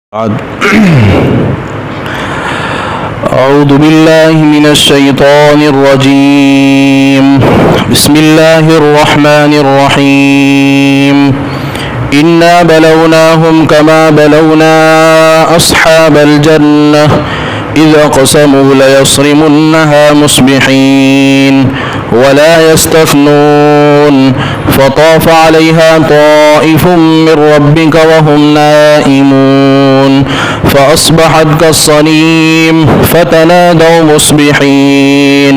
أعوذ بالله من الشيطان الرجيم. بسم الله الرحمن الرحيم. إنا بلوناهم كما بلونا أصحاب الجنة إذ أقسموا ليصرمنها مصبحين ولا يستثنون فطاف عليها طائف من ربك وهم نائمون فأصبحت كالصريم فتنادوا مصبحين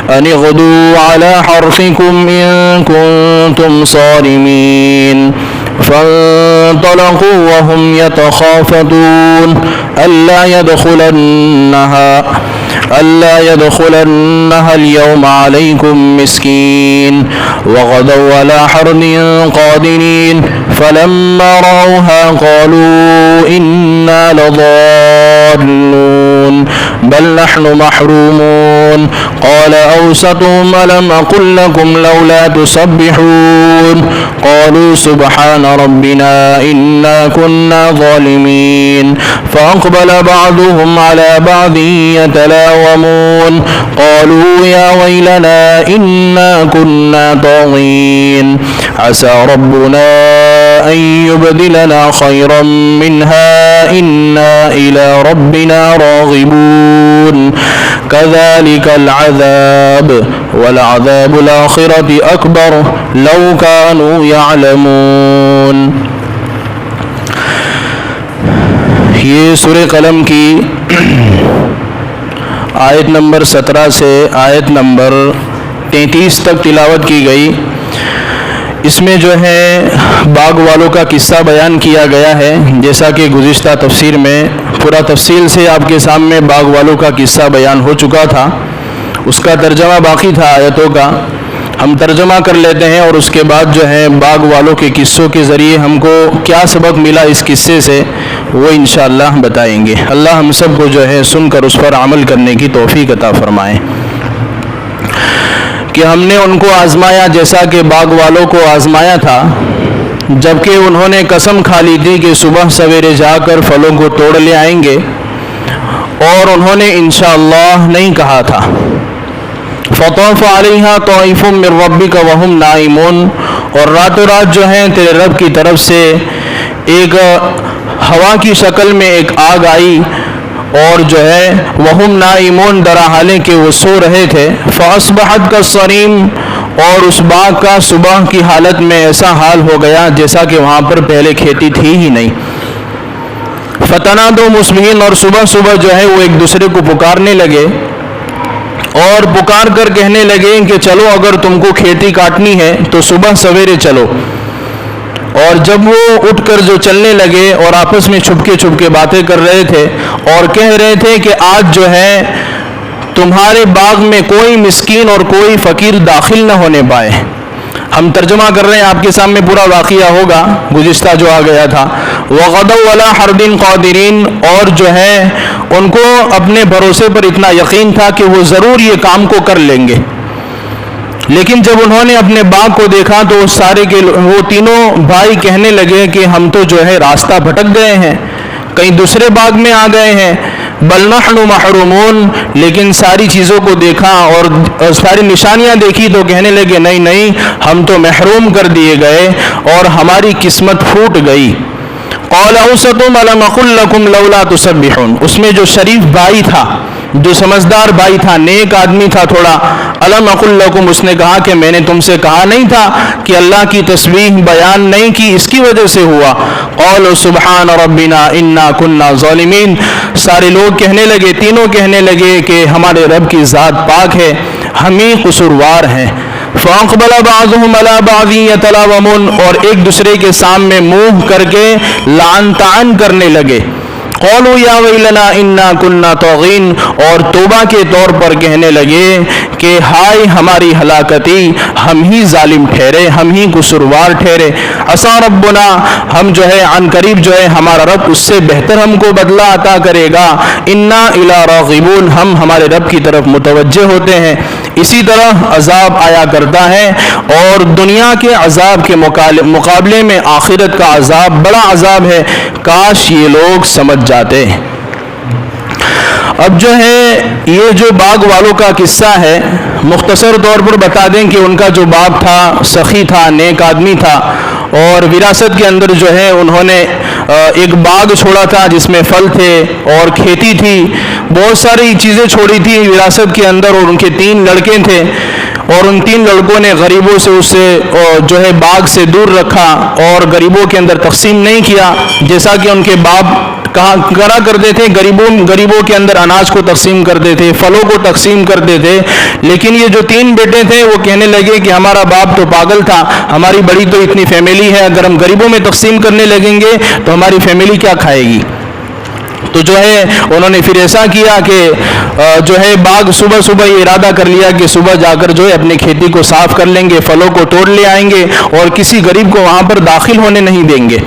أن اغدوا على حرثكم إن كنتم صارمين فانطلقوا وهم يتخافتون ألا يدخلنها اليوم عليكم مسكين وغدوا على حرد قادرين فلما رأوها قالوا إنا لضالون بل نحن محرومون قال أوسطهم ألم أقل لكم لولا تسبحون قالوا سبحان ربنا إنا كنا ظالمين فأقبل بعضهم على بعض يتلاومون قالوا يا ويلنا إنا كنا طاغين عسى ربنا أن يبدلنا خيرا منها إنا إلى ربنا راغبون كذلك العذاب ولعذاب الآخرة أكبر لو كانوا يعلمون. یہ سورہ قلم کی آیت نمبر 17 سے آیت نمبر 33 تک تلاوت کی گئی. اس میں جو ہے باغ والوں کا قصہ بیان کیا گیا ہے. جیسا کہ گزشتہ تفسیر میں پورا تفصیل سے آپ کے سامنے باغ والوں کا قصہ بیان ہو چکا تھا. اس کا ترجمہ باقی تھا آیتوں کا. ہم ترجمہ کر لیتے ہیں اور اس کے بعد جو ہے باغ والوں کے قصوں کے ذریعے ہم کو کیا سبق ملا اس قصے سے وہ انشاءاللہ بتائیں گے. اللہ ہم سب کو جو ہے سن کر اس پر عمل کرنے کی توفیق عطا فرمائے. کہ ہم نے ان کو آزمایا جیسا کہ باغ والوں کو آزمایا تھا، جبکہ انہوں نے قسم کھا لی تھی کہ صبح سویرے جا کر پھلوں کو توڑ لے آئیں گے، اور انہوں نے انشاءاللہ نہیں کہا تھا. فطاف علیہا طائف من ربک وہم نائمون، اور راتوں رات جو ہے تیرے رب کی طرف سے ایک ہوا کی شکل میں ایک آگ آئی، اور جو ہے وہم نائمون درا حالے کہ وہ سو رہے تھے. فاصبحت کالصریم، اور اس باغ کا صبح کی حالت میں ایسا حال ہو گیا جیسا کہ وہاں پر پہلے کھیتی تھی ہی نہیں. فتنادوا مصبحین، اور صبح صبح جو ہے وہ ایک دوسرے کو پکارنے لگے اور پکار کر کہنے لگے کہ چلو اگر تم کو کھیتی کاٹنی ہے تو صبح سویرے چلو. اور جب وہ اٹھ کر جو چلنے لگے اور آپس میں چھپ کے باتیں کر رہے تھے اور کہہ رہے تھے کہ آج جو ہے تمہارے باغ میں کوئی مسکین اور کوئی فقیر داخل نہ ہونے پائے. ہم ترجمہ کر رہے ہیں، آپ کے سامنے پورا واقعہ ہوگا گزشتہ جو آ گیا تھا. وغدوا علی حرد قادرین، اور جو ہے ان کو اپنے بھروسے پر اتنا یقین تھا کہ وہ ضرور یہ کام کو کر لیں گے. لیکن جب انہوں نے اپنے باغ کو دیکھا تو وہ تینوں بھائی کہنے لگے کہ ہم تو جو ہے راستہ بھٹک گئے ہیں، کہیں دوسرے باغ میں آ گئے ہیں. بل نحن محرومون، لیکن ساری چیزوں کو دیکھا اور ساری نشانیاں دیکھی تو کہنے لگے نہیں ہم تو محروم کر دیے گئے اور ہماری قسمت پھوٹ گئی. قال اوسطهم الم اقل لكم لولا تسبحون، اس میں جو شریف بھائی تھا، جو سمجھدار بھائی تھا، نیک آدمی تھا تھوڑا، الم اقل لكم، اس نے کہا کہ میں نے تم سے کہا نہیں تھا کہ اللہ کی تسبیح بیان نہیں کی، اس کی وجہ سے ہوا. قالوا سبحان ربنا انا كنا ظالمین، سارے لوگ کہنے لگے، تینوں کہنے لگے کہ ہمارے رب کی ذات پاک ہے، ہم ہی قصوروار ہیں. فاقبل بعضهم على بعض يتلاومون، اور ایک دوسرے کے سامنے منہ کر کے لعن طعن کرنے لگے. قولوا یا ویلنا انا کنا طاغین، اور توبہ کے طور پر کہنے لگے کہ ہائے ہماری ہلاکتی، ہم ہی ظالم ٹھہرے، ہم ہی قصوروار ٹھہرے، عسیٰ ربنا، ہم جو ہے عن قریب جو ہے ہمارا رب اس سے بہتر ہم کو بدلہ عطا کرے گا، انا الی راغبون، ہم ہمارے رب کی طرف متوجہ ہوتے ہیں۔ اسی طرح عذاب آیا کرتا ہے، اور دنیا کے عذاب کے مقابلے میں آخرت کا عذاب بڑا عذاب ہے، کاش یہ لوگ سمجھ جاتے۔ اب جو ہے یہ جو باغ والوں کا قصہ ہے، مختصر طور پر بتا دیں کہ ان کا جو باپ تھا سخی تھا، نیک آدمی تھا، اور وراثت کے اندر جو ہے انہوں نے ایک باغ چھوڑا تھا جس میں پھل تھے اور کھیتی تھی، بہت ساری چیزیں چھوڑی تھی وراثت کے اندر، اور ان کے 3 لڑکے تھے، اور ان 3 لڑکوں نے غریبوں سے اسے جو ہے باغ سے دور رکھا اور غریبوں کے اندر تقسیم نہیں کیا، جیسا کہ ان کے باپ کرا کرتے تھے، غریبوں کے اندر اناج کو تقسیم کرتے تھے، پھلوں کو تقسیم کرتے تھے۔ لیکن یہ جو 3 بیٹے تھے وہ کہنے لگے کہ ہمارا باپ تو پاگل تھا، ہماری بڑی تو اتنی فیملی ہے، اگر ہم غریبوں میں تقسیم کرنے لگیں گے تو ہماری فیملی کیا کھائے گی؟ تو جو ہے انہوں نے پھر ایسا کیا کہ جو ہے باغ صبح یہ ارادہ کر لیا کہ صبح جا کر جو ہے اپنی کھیتی کو صاف کر لیں گے، پھلوں کو توڑ لے آئیں گے اور کسی غریب کو وہاں پر داخل ہونے نہیں دیں گے۔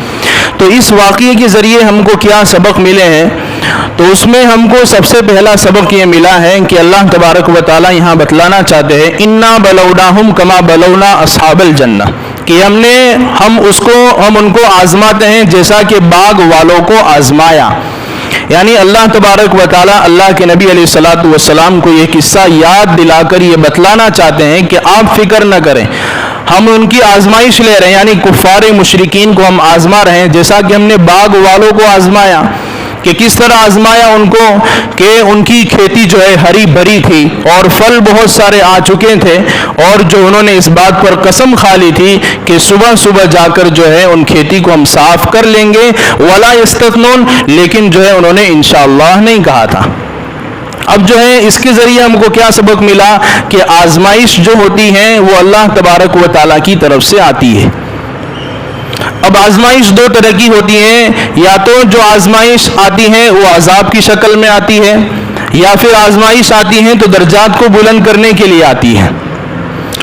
تو اس واقعے کے ذریعے ہم کو کیا سبق ملے ہیں؟ تو اس میں ہم کو سب سے پہلا سبق یہ ملا ہے کہ اللہ تبارک و تعالی یہاں بتلانا چاہتے ہیں انا بلوناہم کما بلونا اصحاب الجنہ، کہ ہم ان کو آزماتے ہیں جیسا کہ باغ والوں کو آزمایا۔ یعنی اللہ تبارک و تعالی اللہ کے نبی علیہ الصلوۃ والسلام کو یہ قصہ یاد دلا کر یہ بتلانا چاہتے ہیں کہ آپ فکر نہ کریں، ہم ان کی آزمائش لے رہے ہیں، یعنی کفار مشرکین کو ہم آزما رہے ہیں جیسا کہ ہم نے باغ والوں کو آزمایا۔ کہ کس طرح آزمایا ان کو؟ کہ ان کی کھیتی جو ہے ہری بھری تھی اور پھل بہت سارے آ چکے تھے، اور جو انہوں نے اس بات پر قسم کھا لی تھی کہ صبح جا کر جو ہے ان کھیتی کو ہم صاف کر لیں گے، ولا یستثنون، لیکن جو ہے انہوں نے انشاءاللہ نہیں کہا تھا۔ اب جو ہے اس کے ذریعے ہم کو کیا سبق ملا؟ کہ آزمائش جو ہوتی ہے وہ اللہ تبارک و تعالیٰ کی طرف سے آتی ہے۔ اب آزمائش 2 طرح کی ہوتی ہیں، یا تو جو آزمائش آتی ہے وہ عذاب کی شکل میں آتی ہے، یا پھر آزمائش آتی ہیں تو درجات کو بلند کرنے کے لیے آتی ہے۔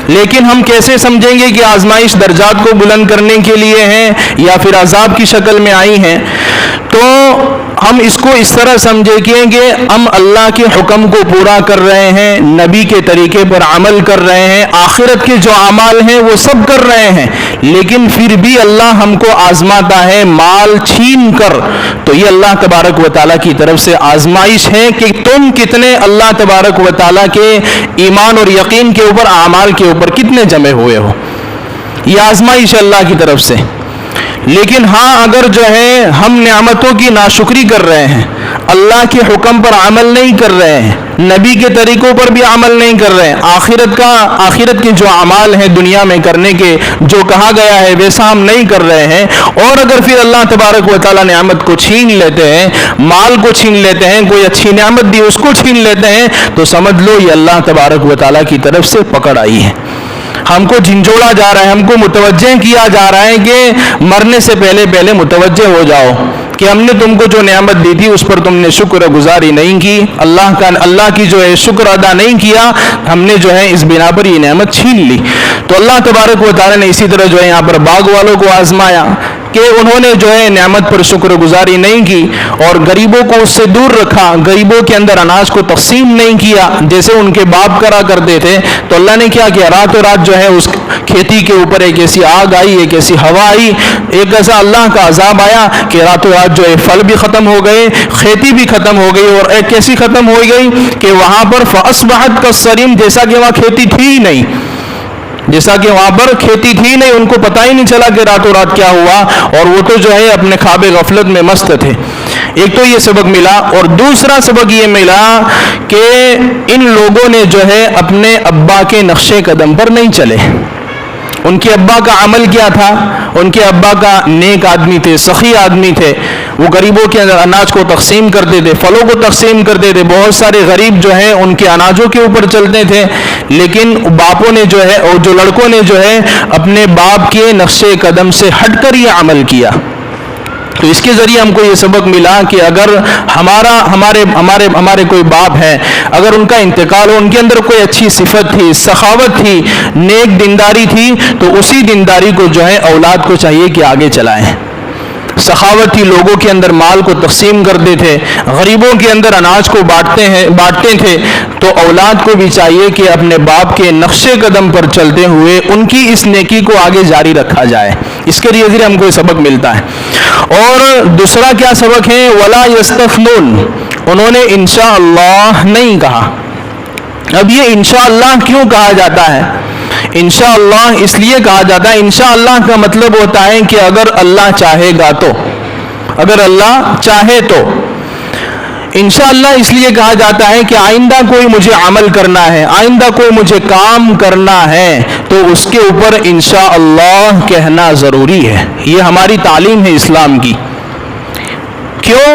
لیکن ہم کیسے سمجھیں گے کہ آزمائش درجات کو بلند کرنے کے لیے ہیں یا پھر عذاب کی شکل میں آئی ہیں؟ تو ہم اس کو اس طرح سمجھیں کہ ہم اللہ کے حکم کو پورا کر رہے ہیں، نبی کے طریقے پر عمل کر رہے ہیں، آخرت کے جو اعمال ہیں وہ سب کر رہے ہیں، لیکن پھر بھی اللہ ہم کو آزماتا ہے مال چھین کر۔ تو یہ اللہ تبارک و تعالیٰ کی طرف سے آزمائش ہے کہ تم کتنے اللہ تبارک و تعالیٰ کے ایمان اور یقین کے اوپر، اعمال کے اوپر کتنے جمے ہوئے ہو۔ یہ آزمائش اللہ کی طرف سے۔ لیکن ہاں اگر جو ہے ہم نعمتوں کی ناشکری کر رہے ہیں، اللہ کے حکم پر عمل نہیں کر رہے ہیں، نبی کے طریقوں پر بھی عمل نہیں کر رہے ہیں، آخرت کے جو اعمال ہیں دنیا میں کرنے کے جو کہا گیا ہے ویسا ہم نہیں کر رہے ہیں، اور اگر پھر اللہ تبارک و تعالیٰ نعمت کو چھین لیتے ہیں، مال کو چھین لیتے ہیں، کوئی اچھی نعمت دی اس کو چھین لیتے ہیں، تو سمجھ لو یہ اللہ تبارک و تعالیٰ کی طرف سے پکڑ آئی ہے۔ ہم کو جھنجھوڑا جا رہا ہے، ہم کو متوجہ کیا جا رہا ہے کہ مرنے سے پہلے متوجہ ہو جاؤ کہ ہم نے تم کو جو نعمت دی تھی اس پر تم نے شکر گزاری نہیں کی، اللہ کی جو ہے شکر ادا نہیں کیا، ہم نے جو ہے اس بنا پر یہ نعمت چھین لی۔ تو اللہ تبارک و تعالیٰ نے اسی طرح جو ہے یہاں پر باغ والوں کو آزمایا کہ انہوں نے جو ہے نعمت پر شکر گزاری نہیں کی اور غریبوں کو اس سے دور رکھا، غریبوں کے اندر اناج کو تقسیم نہیں کیا جیسے ان کے باپ کرا کرتے تھے۔ تو اللہ نے کیا کیا؟ راتوں رات جو ہے اس کھیتی کے اوپر ایک ایسی آگ آئی، ایک ایسی ہوا آئی، ایک ایسا اللہ کا عذاب آیا کہ راتوں رات جو ہے پھل بھی ختم ہو گئے، کھیتی بھی ختم ہو گئی، اور ایک ایسی ختم ہو گئی کہ وہاں پر فَأَصْبَحَتْ كَالصَّرِيمِ، جیسا کہ وہاں کھیتی تھی ہی نہیں، ان کو پتہ ہی نہیں چلا کہ راتوں رات کیا ہوا، اور وہ تو جو ہے اپنے خواب غفلت میں مست تھے۔ ایک تو یہ سبق ملا، اور دوسرا سبق یہ ملا کہ ان لوگوں نے جو ہے اپنے ابا کے نقش قدم پر نہیں چلے۔ ان کے ابا کا عمل کیا تھا؟ ان کے ابا کا نیک آدمی تھے، سخی آدمی تھے، وہ غریبوں کے اناج کو تقسیم کرتے تھے، پھلوں کو تقسیم کرتے تھے، بہت سارے غریب جو ہیں ان کے اناجوں کے اوپر چلتے تھے۔ لیکن باپوں نے جو ہے اور جو لڑکوں نے جو ہے اپنے باپ کے نقش قدم سے ہٹ کر یہ عمل کیا۔ تو اس کے ذریعے ہم کو یہ سبق ملا کہ اگر ہمارے کوئی باپ ہیں، اگر ان کا انتقال ہو، ان کے اندر کوئی اچھی صفت تھی، سخاوت تھی، نیک دینداری تھی، تو اسی دینداری کو جو ہے اولاد کو چاہیے کہ آگے چلائیں۔ سخاوت تھی، لوگوں کے اندر مال کو تقسیم کرتے تھے، غریبوں کے اندر اناج کو بانٹتے تھے، تو اولاد کو بھی چاہیے کہ اپنے باپ کے نقش قدم پر چلتے ہوئے ان کی اس نیکی کو آگے جاری رکھا جائے۔ اس کے ذریعے ہم کو یہ سبق ملتا ہے۔ اور دوسرا کیا سبق ہے؟ وَلَا يَسْتَثْنُونَ، انہوں نے انشاءاللہ نہیں کہا۔ اب یہ انشاءاللہ کیوں کہا جاتا ہے؟ انشاءاللہ اس لیے کہا جاتا ہے، انشاءاللہ کا مطلب ہوتا ہے کہ اگر اللہ چاہے گا تو، اگر اللہ چاہے تو۔ انشاءاللہ اس لیے کہا جاتا ہے کہ آئندہ کوئی مجھے عمل کرنا ہے، آئندہ کوئی مجھے کام کرنا ہے، تو اس کے اوپر انشاءاللہ کہنا ضروری ہے۔ یہ ہماری تعلیم ہے اسلام کی۔ کیوں؟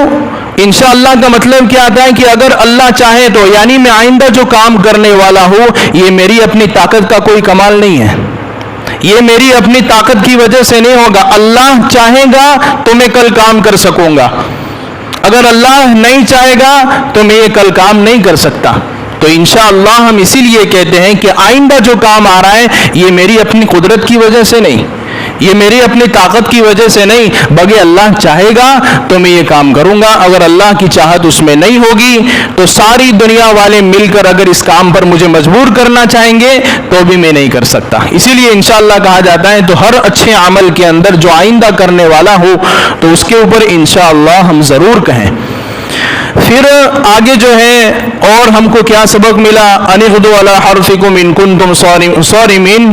انشاءاللہ کا مطلب کیا آتا ہے کہ اگر اللہ چاہے تو، یعنی میں آئندہ جو کام کرنے والا ہوں یہ میری اپنی طاقت کا کوئی کمال نہیں ہے، یہ میری اپنی طاقت کی وجہ سے نہیں ہوگا، اللہ چاہے گا تو میں کل کام کر سکوں گا، اگر اللہ نہیں چاہے گا تو میں یہ کل کام نہیں کر سکتا۔ تو انشاءاللہ ہم اسی لیے کہتے ہیں کہ آئندہ جو کام آ رہا ہے یہ میری اپنی قدرت کی وجہ سے نہیں، یہ میری اپنی طاقت کی وجہ سے نہیں، بلکہ اللہ چاہے گا تو میں یہ کام کروں گا۔ اگر اللہ کی چاہت اس میں نہیں ہوگی تو ساری دنیا والے مل کر اگر اس کام پر مجھے مجبور کرنا چاہیں گے تو بھی میں نہیں کر سکتا۔ اسی لیے انشاءاللہ کہا جاتا ہے۔ تو ہر اچھے عمل کے اندر جو آئندہ کرنے والا ہو تو اس کے اوپر انشاءاللہ ہم ضرور کہیں۔ پھر آگے جو ہے اور ہم کو کیا سبق ملا؟ انغدوا علی حرثکم ان کنتم صارمین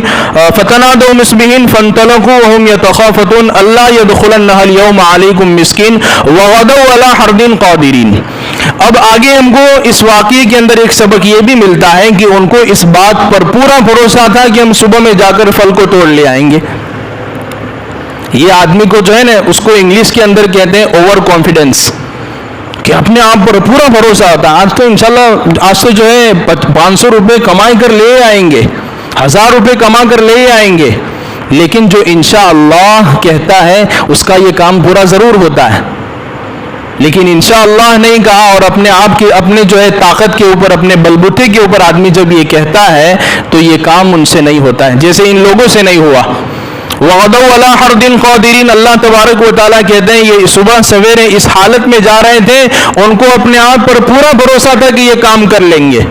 فتنادوا مصبحین فانطلقوا وهم یتخافتون الا يدخلنها اليوم علیکم مسکین وغدوا علی حرد قادرین۔ اب آگے ہم کو اس واقعے کے اندر ایک سبق یہ بھی ملتا ہے کہ ان کو اس بات پر پورا بھروسہ تھا کہ ہم صبح میں جا کر پھل کو توڑ لے آئیں گے۔ یہ آدمی کو جو ہے نا اس کو انگلش کے اندر کہتے ہیں اوور کانفیڈنس، کہ اپنے آپ پر پورا بھروسہ ہوتا ہے۔ آج تو انشاءاللہ آج سے جو ہے 500 روپے کمائی کر لے آئیں گے، 1000 روپے کما کر لے آئیں گے، لیکن جو انشاءاللہ کہتا ہے اس کا یہ کام پورا ضرور ہوتا ہے۔ لیکن انشاءاللہ نہیں کہا اور اپنے آپ کی اپنے جو ہے طاقت کے اوپر، اپنے بلبوتے کے اوپر آدمی جب یہ کہتا ہے تو یہ کام ان سے نہیں ہوتا ہے، جیسے ان لوگوں سے نہیں ہوا۔ وَغَدَوْا عَلَىٰ حَرْدٍ قَادِرِينَ، اللہ تبارک و تعالیٰ کہتے ہیں یہ صبح سویرے اس حالت میں جا رہے تھے، ان کو اپنے آپ پر پورا بھروسہ تھا کہ یہ کام کر لیں گے،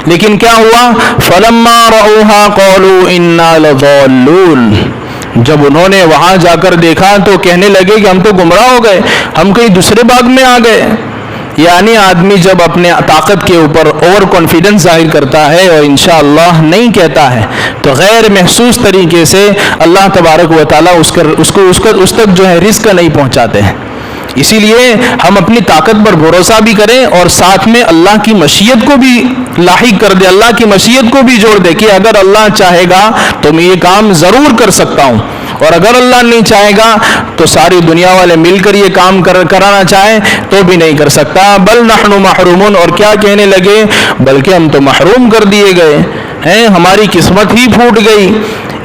لیکن کیا ہوا؟ فَلَمَّا رَأَوْهَا قَالُوا إِنَّا لَضَالُّونَ، جب انہوں نے وہاں جا کر دیکھا تو کہنے لگے کہ ہم تو گمراہ ہو گئے، ہم کہیں دوسرے باغ میں آ گئے۔ یعنی آدمی جب اپنے طاقت کے اوپر اوور کانفیڈنس ظاہر کرتا ہے اور انشاءاللہ نہیں کہتا ہے تو غیر محسوس طریقے سے اللہ تبارک و تعالیٰ اس تک جو ہے رزق نہیں پہنچاتے ہیں۔ اسی لیے ہم اپنی طاقت پر بھروسہ بھی کریں اور ساتھ میں اللہ کی مشیت کو بھی لاحق کر دے، اللہ کی مشیت کو بھی جوڑ دے کہ اگر اللہ چاہے گا تو میں یہ کام ضرور کر سکتا ہوں، اور اگر اللہ نہیں چاہے گا تو ساری دنیا والے مل کر یہ کام کرانا چاہیں تو بھی نہیں کر سکتا۔ بل نحن محرومون، اور کیا کہنے لگے؟ بلکہ ہم تو محروم کر دیے گئے ہیں، ہماری قسمت ہی پھوٹ گئی۔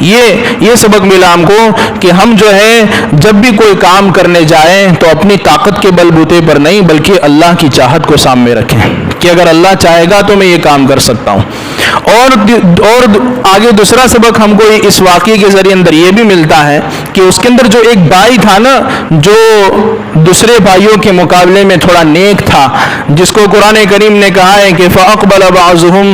یہ سبق ملا ہم کو کہ ہم جو ہے جب بھی کوئی کام کرنے جائیں تو اپنی طاقت کے بل بوتے پر نہیں بلکہ اللہ کی چاہت کو سامنے رکھیں کہ اگر اللہ چاہے گا تو میں یہ کام کر سکتا ہوں۔ اور آگے دوسرا سبق ہم کو اس واقعے کے ذریعے اندر یہ بھی ملتا ہے کہ اس کے اندر جو ایک بھائی تھا نا جو دوسرے بھائیوں کے مقابلے میں تھوڑا نیک تھا، جس کو قرآن کریم نے کہا ہے کہ فَأَقْبَلَ بَعْضُهُمْ،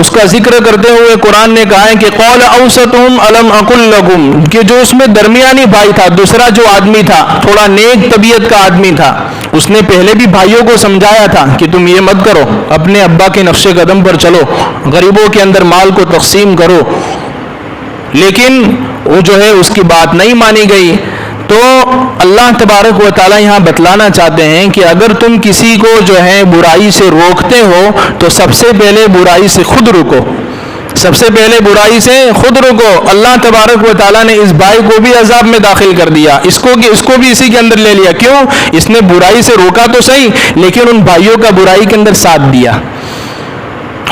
اس کا ذکر کرتے ہوئے قرآن نے کہا ہے کہ قَالَ أَوْسَطُهُمْ أَلَمْ أَقُلْ لَكُمْ، کہ جو اس میں درمیانی بھائی تھا، دوسرا جو آدمی تھا تھوڑا نیک طبیعت کا آدمی تھا، اس نے پہلے بھی بھائیوں کو سمجھایا تھا کہ تم یہ مت کرو، اپنے ابا کے نقش قدم پر چلو، غریبوں کے اندر مال کو تقسیم کرو، لیکن وہ جو ہے اس کی بات نہیں مانی گئی۔ تو اللہ تبارک و تعالیٰ یہاں بتلانا چاہتے ہیں کہ اگر تم کسی کو جو ہے برائی سے روکتے ہو تو سب سے پہلے برائی سے خود رکو، سب سے پہلے برائی سے خود رکو۔ اللہ تبارک و تعالیٰ نے اس بھائی کو بھی عذاب میں داخل کر دیا، اس کو بھی اسی کے اندر لے لیا۔ کیوں؟ اس نے برائی سے روکا تو صحیح لیکن ان بھائیوں کا برائی کے اندر ساتھ دیا۔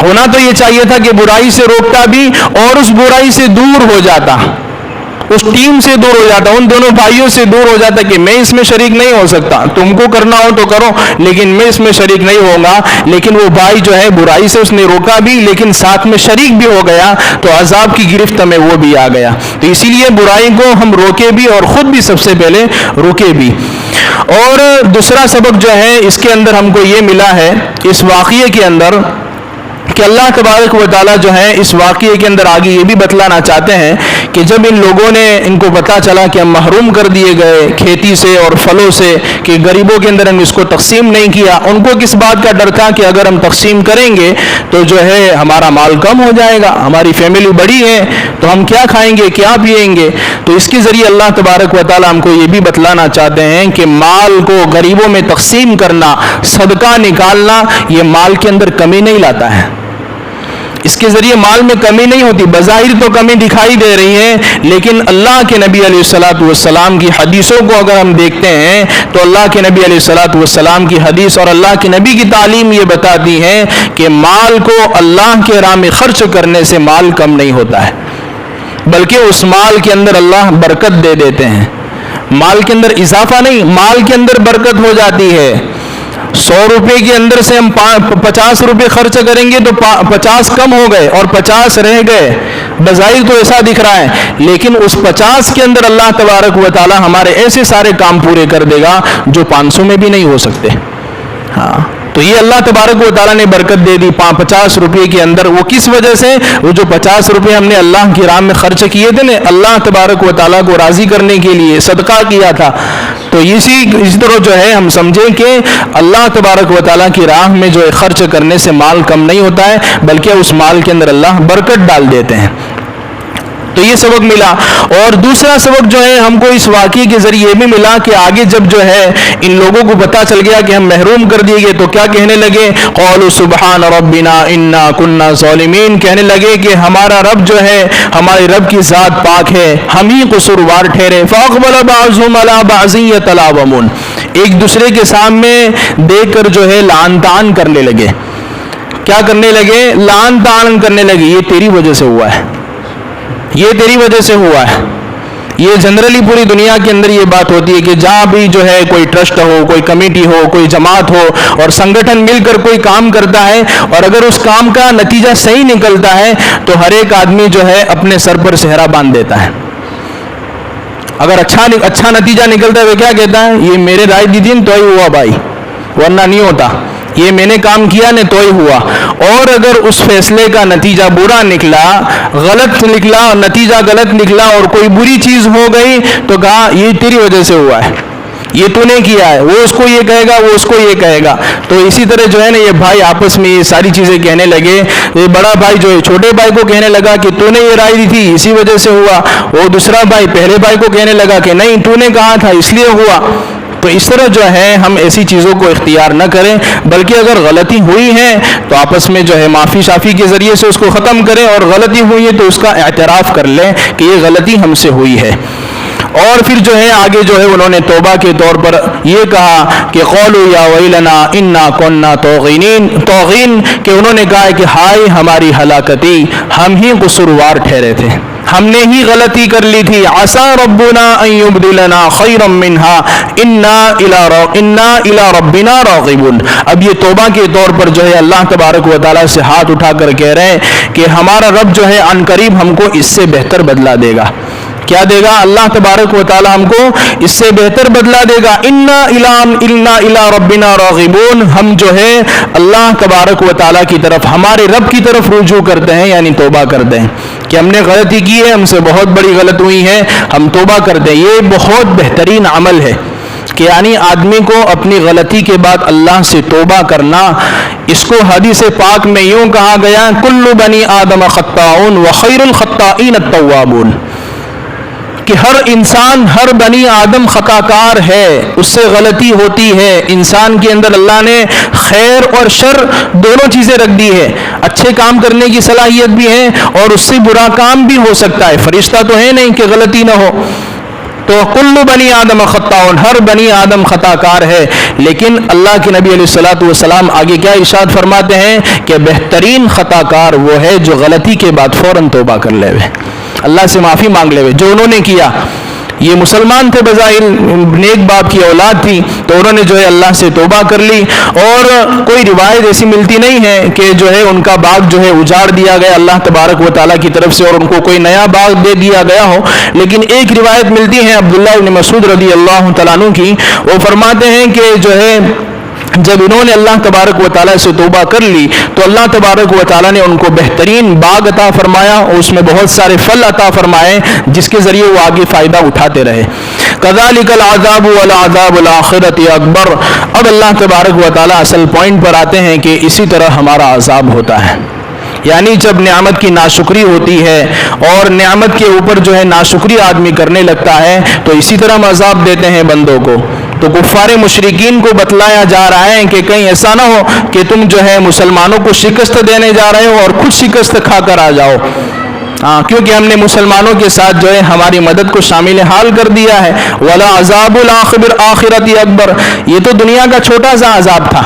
ہونا تو یہ چاہیے تھا کہ برائی سے روکتا بھی اور اس برائی سے دور ہو جاتا، اس ٹیم سے دور ہو جاتا، ان دونوں بھائیوں سے دور ہو جاتا کہ میں اس میں شریک نہیں ہو سکتا، تم کو کرنا ہو تو کرو لیکن میں اس میں شریک نہیں ہوں گا۔ لیکن وہ بھائی جو ہے برائی سے اس نے روکا بھی لیکن ساتھ میں شریک بھی ہو گیا، تو عذاب کی گرفت میں وہ بھی آ گیا۔ تو اسی لیے برائی کو ہم روکے بھی اور خود بھی سب سے پہلے روکے بھی۔ اور دوسرا سبق جو ہے اس کے اندر ہم کو یہ ملا ہے اس واقعے کے اندر کہ اللہ تبارک و تعالیٰ جو ہے اس واقعے کے اندر آگے یہ بھی بتلانا چاہتے ہیں کہ جب ان لوگوں نے ان کو پتہ چلا کہ ہم محروم کر دیے گئے کھیتی سے اور پھلوں سے، کہ غریبوں کے اندر ہم اس کو تقسیم نہیں کیا، ان کو کس بات کا ڈر تھا کہ اگر ہم تقسیم کریں گے تو جو ہے ہمارا مال کم ہو جائے گا، ہماری فیملی بڑی ہے تو ہم کیا کھائیں گے کیا پئیں گے۔ تو اس کے ذریعے اللہ تبارک و تعالیٰ ہم کو یہ بھی بتلانا چاہتے ہیں کہ مال کو غریبوں میں تقسیم کرنا، صدقہ نکالنا، یہ مال کے اندر کمی نہیں لاتا ہے، اس کے ذریعے مال میں کمی نہیں ہوتی۔ بظاہر تو کمی دکھائی دے رہی ہے لیکن اللہ کے نبی علیہ الصلوۃ والسلام کی حدیثوں کو اگر ہم دیکھتے ہیں تو اللہ کے نبی علیہ الصلوۃ والسلام کی حدیث اور اللہ کے نبی کی تعلیم یہ بتاتی ہے کہ مال کو اللہ کے راہ میں خرچ کرنے سے مال کم نہیں ہوتا ہے، بلکہ اس مال کے اندر اللہ برکت دے دیتے ہیں، مال کے اندر اضافہ نہیں، مال کے اندر برکت ہو جاتی ہے۔ 100 روپے کے اندر سے ہم 50 روپے خرچ کریں گے تو 50 کم ہو گئے اور 50 رہ گئے، بظاہر تو ایسا دکھ رہا ہے لیکن اس 50 کے اندر اللہ تبارک و تعالی ہمارے ایسے سارے کام پورے کر دے گا جو 500 میں بھی نہیں ہو سکتے۔ ہاں تو یہ اللہ تبارک و تعالیٰ نے برکت دے دی 50 روپے کے اندر۔ وہ کس وجہ سے؟ وہ جو 50 روپے ہم نے اللہ کی راہ میں خرچ کیے تھے نا، اللہ تبارک و تعالیٰ کو راضی کرنے کے لیے صدقہ کیا تھا، تو اسی طرح جو ہے ہم سمجھیں کہ اللہ تبارک و تعالیٰ کی راہ میں جو ہے خرچ کرنے سے مال کم نہیں ہوتا ہے بلکہ اس مال کے اندر اللہ برکت ڈال دیتے ہیں۔ تو یہ سبق ملا۔ اور دوسرا سبق جو ہے ہم کو اس واقعے کے ذریعے یہ بھی ملا کہ آگے جب جو ہے ان لوگوں کو پتہ چل گیا کہ ہم محروم کر دیے گئے تو کیا کہنے لگے؟ قالوا سبحان ربنا انا كنا ظالمین، کہنے لگے کہ ہمارا رب جو ہے، ہمارے رب کی ذات پاک ہے، ہم ہی قصوروار ٹھہرے۔ فاقبل بعضهم على بعض يتلاومون، ایک دوسرے کے سامنے دیکھ کر جو ہے لعن طعن کرنے لگے۔ کیا کرنے لگے؟ لعن طعن کرنے لگے، یہ تیری وجہ سے ہوا ہے، یہ تیری وجہ سے ہوا ہے۔ یہ جنرلی پوری دنیا کے اندر یہ بات ہوتی ہے کہ جہاں بھی جو ہے کوئی ٹرسٹ ہو، کوئی کمیٹی ہو، کوئی جماعت ہو اور سنگٹھن مل کر کوئی کام کرتا ہے اور اگر اس کام کا نتیجہ صحیح نکلتا ہے تو ہر ایک آدمی جو ہے اپنے سر پر صحرا باندھ دیتا ہے۔ اگر اچھا نتیجہ نکلتا ہے وہ کیا کہتا ہے؟ یہ میرے رائے دی دین تو ہی ہوا بھائی، ورنہ نہیں ہوتا، یہ میں نے کام کیا نے تو ہی ہوا۔ اور اگر اس فیصلے کا نتیجہ برا نکلا، غلط نکلا، نتیجہ غلط نکلا اور کوئی بری چیز ہو گئی تو کہا یہ تیری وجہ سے ہوا ہے، یہ تو نے کیا ہے، وہ اس کو یہ کہے گا، وہ اس کو یہ کہے گا۔ تو اسی طرح جو ہے نا یہ بھائی آپس میں یہ ساری چیزیں کہنے لگے۔ یہ بڑا بھائی جو ہے چھوٹے بھائی کو کہنے لگا کہ تو نے یہ رائے دی تھی اسی وجہ سے ہوا، وہ دوسرا بھائی پہلے بھائی کو کہنے لگا کہ نہیں تو نے کہا تھا اس لیے ہوا۔ تو اس طرح جو ہے ہم ایسی چیزوں کو اختیار نہ کریں بلکہ اگر غلطی ہوئی ہے تو آپس میں جو ہے معافی شافی کے ذریعے سے اس کو ختم کریں، اور غلطی ہوئی ہے تو اس کا اعتراف کر لیں کہ یہ غلطی ہم سے ہوئی ہے۔ اور پھر جو ہے آگے جو ہے انہوں نے توبہ کے طور پر یہ کہا کہ قولوا یا ویلنا انا کنا طاغین، کہ انہوں نے کہا کہ ہائے ہماری ہلاکتی، ہم ہی قصوروار ٹھہرے تھے، ہم نے ہی غلطی کر لی تھی۔ عسى ربنا ان يبدلنا خيرا منها انا الى ربنا راغبون۔ اب یہ توبہ کے طور پر جو ہے اللہ تبارک و تعالیٰ سے ہاتھ اٹھا کر کہہ رہے ہیں کہ ہمارا رب جو ہے عن قریب ہم کو اس سے بہتر بدلہ دے گا۔ کیا دے گا؟ اللہ تبارک و تعالیٰ ہم کو اس سے بہتر بدلہ دے گا۔ انا الى ربنا راغبون، ہم جو ہے اللہ تبارک و تعالیٰ کی طرف، ہمارے رب کی طرف رجوع کرتے ہیں، یعنی توبہ کرتے ہیں کہ ہم نے غلطی کی ہے، ہم سے بہت بڑی غلط ہوئی ہے، ہم توبہ کرتے ہیں۔ یہ بہت بہترین عمل ہے کہ یعنی آدمی کو اپنی غلطی کے بعد اللہ سے توبہ کرنا۔ اس کو حدیث پاک میں یوں کہا گیا، کل بنی آدم خطاؤن وخیر الخطائین التوابون، کہ ہر انسان، ہر بنی آدم خطا کار ہے، اس سے غلطی ہوتی ہے۔ انسان کے اندر اللہ نے خیر اور شر دونوں چیزیں رکھ دی ہے، اچھے کام کرنے کی صلاحیت بھی ہے اور اس سے برا کام بھی ہو سکتا ہے، فرشتہ تو ہے نہیں کہ غلطی نہ ہو۔ تو کل بنی آدم خطاؤن، ہر بنی آدم خطا کار ہے، لیکن اللہ کے نبی علیہ الصلوۃ والسلام آگے کیا ارشاد فرماتے ہیں کہ بہترین خطا کار وہ ہے جو غلطی کے بعد فوراً توبہ کر لے وے، اللہ سے معافی مانگ لے وے۔ جو انہوں نے کیا، یہ مسلمان تھے، بظاہر نیک باپ کی اولاد تھی، تو انہوں نے جو ہے اللہ سے توبہ کر لی، اور کوئی روایت ایسی ملتی نہیں ہے کہ جو ہے ان کا باغ جو ہے اجاڑ دیا گیا اللہ تبارک و تعالیٰ کی طرف سے اور ان کو کوئی نیا باغ دے دیا گیا ہو، لیکن ایک روایت ملتی ہے عبداللہ بن مسعود رضی اللہ تعالیٰ عنہ کی، وہ فرماتے ہیں کہ جو ہے جب انہوں نے اللہ تبارک و تعالیٰ سے توبہ کر لی تو اللہ تبارک و تعالیٰ نے ان کو بہترین باغ عطا فرمایا اور اس میں بہت سارے پھل عطا فرمائے جس کے ذریعے وہ آگے فائدہ اٹھاتے رہے۔ کذالک العذاب والعذاب الآخرۃ اکبر۔ اب اللہ تبارک و تعالیٰ اصل پوائنٹ پر آتے ہیں کہ اسی طرح ہمارا عذاب ہوتا ہے، یعنی جب نعمت کی ناشکری ہوتی ہے اور نعمت کے اوپر جو ہے ناشکری آدمی کرنے لگتا ہے تو اسی طرح ہم عذاب دیتے ہیں بندوں کو۔ تو کفار مشرکین کو بتلایا جا رہا ہے کہ کہیں ایسا نہ ہو کہ تم جو ہے مسلمانوں کو شکست دینے جا رہے ہو اور خود شکست کھا کر آ جاؤ، کیونکہ ہم نے مسلمانوں کے ساتھ جو ہے ہماری مدد کو شامل حال کر دیا ہے۔ وَلَا عَذَابُ الْآخِرَةِ اکبر، یہ تو دنیا کا چھوٹا سا عذاب تھا،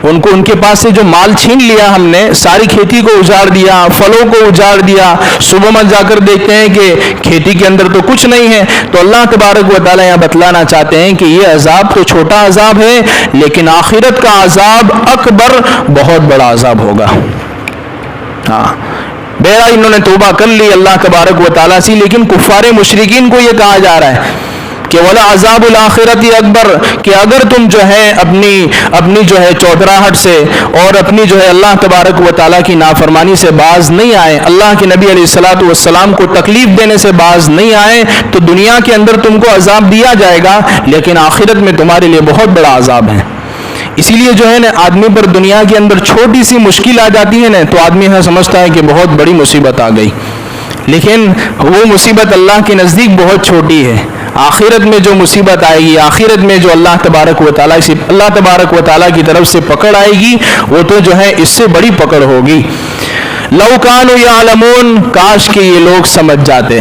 ان کو ان کے پاس سے جو مال چھین لیا ہم نے، ساری کھیتی کو اجاڑ دیا، پھلوں کو اجاڑ دیا، صبح میں جا کر دیکھتے ہیں کہ کھیتی کے اندر تو کچھ نہیں ہے۔ تو اللہ تبارک و تعالیٰ یہاں بتلانا چاہتے ہیں کہ یہ عذاب تو چھوٹا عذاب ہے، لیکن آخرت کا عذاب اکبر، بہت بڑا عذاب ہوگا۔ بہرحال انہوں نے توبہ کر لی اللہ تبارک و تعالیٰ سے، لیکن کفار مشرکین کو یہ کہا جا رہا ہے کہ ولا عذاب الآخرت اکبر، کہ اگر تم جو ہے اپنی جو ہے چودراہٹ سے اور اپنی جو ہے اللہ تبارک و تعالیٰ کی نافرمانی سے باز نہیں آئے، اللہ کے نبی علیہ الصلوۃ والسلام کو تکلیف دینے سے باز نہیں آئے، تو دنیا کے اندر تم کو عذاب دیا جائے گا، لیکن آخرت میں تمہارے لیے بہت بڑا عذاب ہے۔ اسی لیے جو ہے نا آدمی پر دنیا کے اندر چھوٹی سی مشکل آ جاتی ہے نا تو آدمی سمجھتا ہے کہ بہت بڑی مصیبت آ گئی، لیکن وہ مصیبت اللہ کے نزدیک بہت چھوٹی ہے۔ آخرت میں جو مصیبت آئے گی، آخرت میں جو اللہ تبارک و تعالیٰ کی طرف سے پکڑ آئے گی، وہ تو جو ہے اس سے بڑی پکڑ ہوگی۔ لو کانوا یعلمون، کاش کہ یہ لوگ سمجھ جاتے،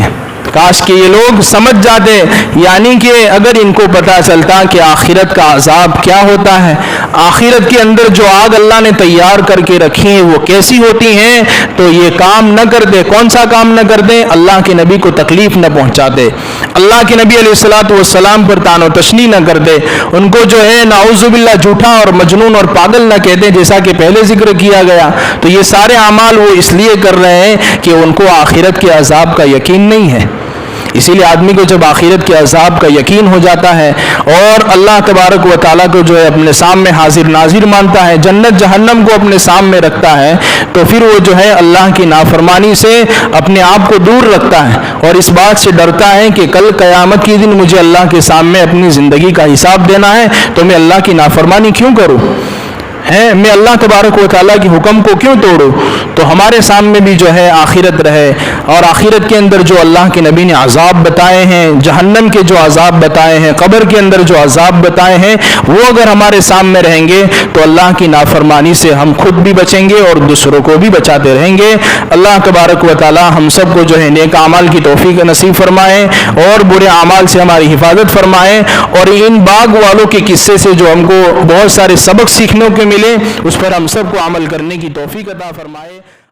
کاش کہ یہ لوگ سمجھ جاتے، یعنی کہ اگر ان کو پتہ چلتا کہ آخرت کا عذاب کیا ہوتا ہے، آخرت کے اندر جو آگ اللہ نے تیار کر کے رکھی ہیں وہ کیسی ہوتی ہیں، تو یہ کام نہ کرتے۔ کون سا کام نہ کرتے؟ اللہ کے نبی کو تکلیف نہ پہنچاتے، اللہ کے نبی علیہ الصلوۃ والسلام پر طعن و تشنیع نہ کرتے، ان کو جو ہے نعوذ باللہ جھوٹا اور مجنون اور پاگل نہ کہتے جیسا کہ پہلے ذکر کیا گیا۔ تو یہ سارے اعمال وہ اس لیے کر رہے ہیں کہ ان کو آخرت کے عذاب کا یقین نہیں ہے۔ اسی لیے آدمی کو جب آخرت کے عذاب کا یقین ہو جاتا ہے اور اللہ تبارک و تعالیٰ کو جو ہے اپنے سامنے حاضر ناظر مانتا ہے، جنت جہنم کو اپنے سامنے رکھتا ہے، تو پھر وہ جو ہے اللہ کی نافرمانی سے اپنے آپ کو دور رکھتا ہے اور اس بات سے ڈرتا ہے کہ کل قیامت کے دن مجھے اللہ کے سامنے اپنی زندگی کا حساب دینا ہے، تو میں اللہ کی نافرمانی کیوں کروں؟ میں اللہ تبارک و تعالیٰ کی حکم کو کیوں توڑوں؟ تو ہمارے سامنے بھی جو ہے آخرت رہے، اور آخرت کے اندر جو اللہ کے نبی نے عذاب بتائے ہیں، جہنم کے جو عذاب بتائے ہیں، قبر کے اندر جو عذاب بتائے ہیں، وہ اگر ہمارے سامنے رہیں گے تو اللہ کی نافرمانی سے ہم خود بھی بچیں گے اور دوسروں کو بھی بچاتے رہیں گے۔ اللہ تبارک و تعالیٰ ہم سب کو جو ہے نیک اعمال کی توفیق نصیب فرمائے اور برے اعمال سے ہماری حفاظت فرمائے، اور ان باغ والوں کے قصے سے جو ہم کو بہت سارے سبق سیکھنے کے ملے اس پر ہم سب کو عمل کرنے کی توفیق عطا فرمائے۔